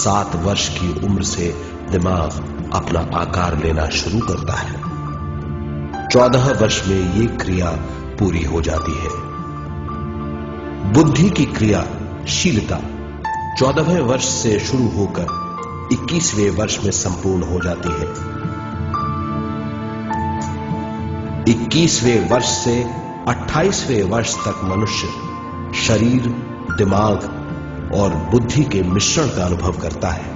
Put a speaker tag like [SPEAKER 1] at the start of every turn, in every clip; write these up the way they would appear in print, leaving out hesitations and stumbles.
[SPEAKER 1] 7 वर्ष की उम्र से दिमाग अपना आकार लेना शुरू करता है। 14 वर्ष में ये क्रिया पूरी हो जाती है। बुद्धि की क्रियाशीलता 14वें वर्ष से शुरू होकर 21वें वर्ष में संपूर्ण हो जाती है। 21वें वर्ष से 28वें वर्ष तक मनुष्य शरीर, दिमाग और बुद्धि के मिश्रण का अनुभव करता है।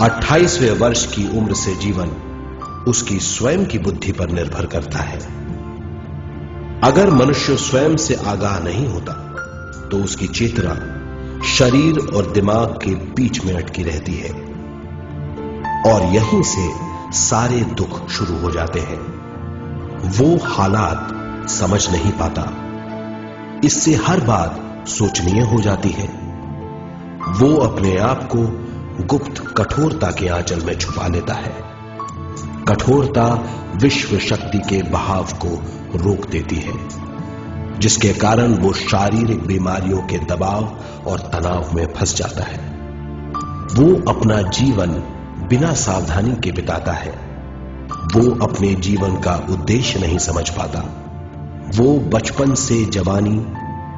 [SPEAKER 1] 28वें वर्ष की उम्र से जीवन उसकी स्वयं की बुद्धि पर निर्भर करता है। अगर मनुष्य स्वयं से आगाह नहीं होता तो उसकी चेतना शरीर और दिमाग के बीच में अटकी रहती है और यहीं से सारे दुख शुरू हो जाते हैं। वो हालात समझ नहीं पाता, इससे हर बात सोचनीय हो जाती है। वो अपने आप को गुप्त कठोरता के आंचल में छुपा लेता है। कठोरता विश्व शक्ति के बहाव को रोक देती है, जिसके कारण वो शारीरिक बीमारियों के दबाव और तनाव में फंस जाता है। वो अपना जीवन बिना सावधानी के बिताता है। वो अपने जीवन का उद्देश्य नहीं समझ पाता। वो बचपन से जवानी,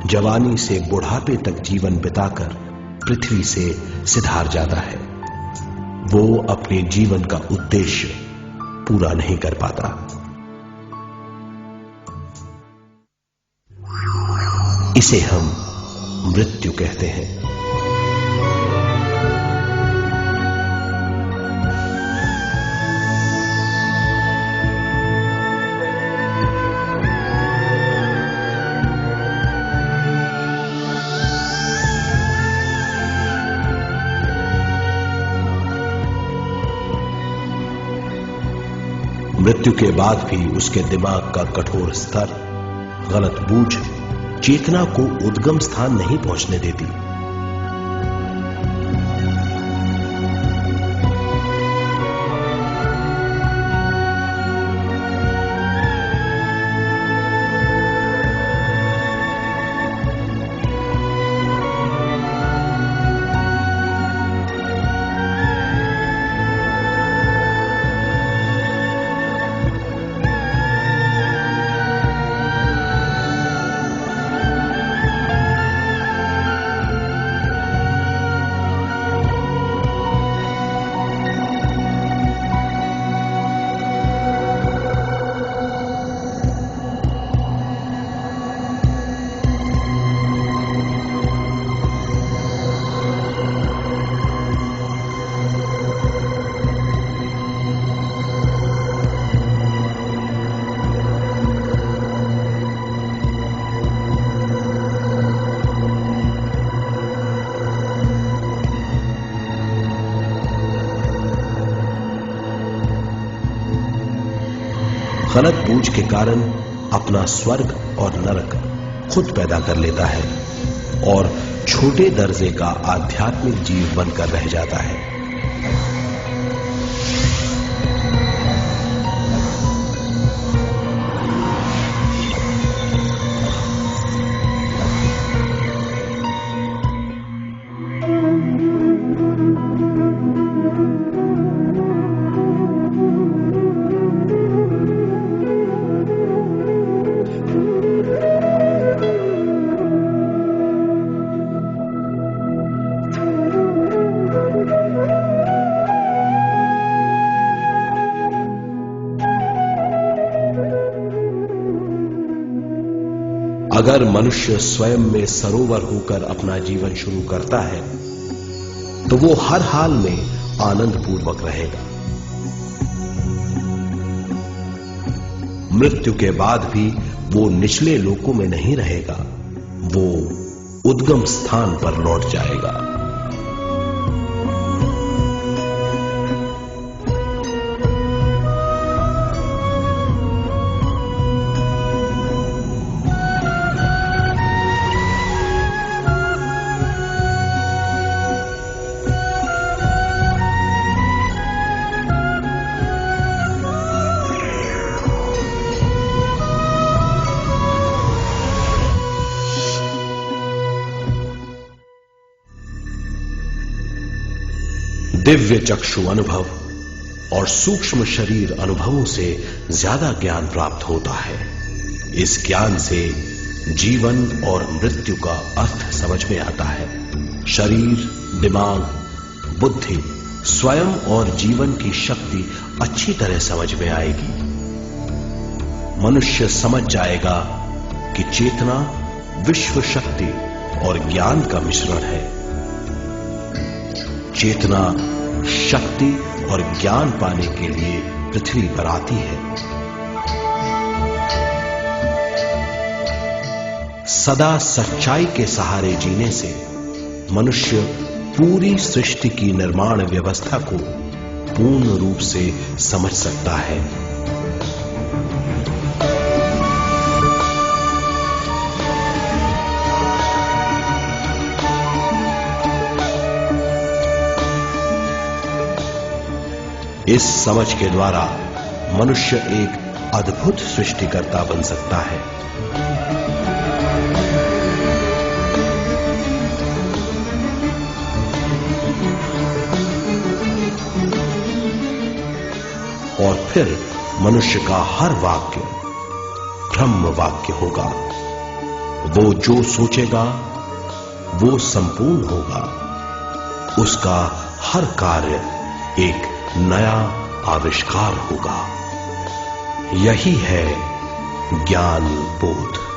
[SPEAKER 1] जवानी से बुढ़ापे तक जीवन बिताकर पृथ्वी से सिधार जाता है। वो अपने जीवन का उद्देश्य पूरा नहीं कर पाता। इसे हम मृत्यु कहते हैं। मृत्यु के बाद भी उसके दिमाग का कठोर स्तर, गलत बूझ चेतना को उद्गम स्थान नहीं पहुंचने देती। गलत बूझ के कारण अपना स्वर्ग और नरक खुद पैदा कर लेता है और छोटे दर्जे का आध्यात्मिक जीव बनकर रह जाता है। अगर मनुष्य स्वयं में सरोवर होकर अपना जीवन शुरू करता है तो वो हर हाल में आनंद पूर्वक रहेगा। मृत्यु के बाद भी वो निचले लोकों में नहीं रहेगा, वो उद्गम स्थान पर लौट जाएगा। दिव्य चक्षु अनुभव और सूक्ष्म शरीर अनुभवों से ज्यादा ज्ञान प्राप्त होता है। इस ज्ञान से जीवन और मृत्यु का अर्थ समझ में आता है। शरीर, दिमाग, बुद्धि, स्वयं और जीवन की शक्ति अच्छी तरह समझ में आएगी। मनुष्य समझ जाएगा कि चेतना विश्व शक्ति और ज्ञान का मिश्रण है। चेतना शक्ति और ज्ञान पाने के लिए पृथ्वी पर आती है। सदा सच्चाई के सहारे जीने से मनुष्य पूरी सृष्टि की निर्माण व्यवस्था को पूर्ण रूप से समझ सकता है। इस समझ के द्वारा मनुष्य एक अद्भुत सृष्टिकर्ता बन सकता है। और फिर मनुष्य का हर वाक्य ब्रह्म वाक्य होगा। वो जो सोचेगा वो संपूर्ण होगा। उसका हर कार्य एक नया आविष्कार होगा। यही है ज्ञान बोध।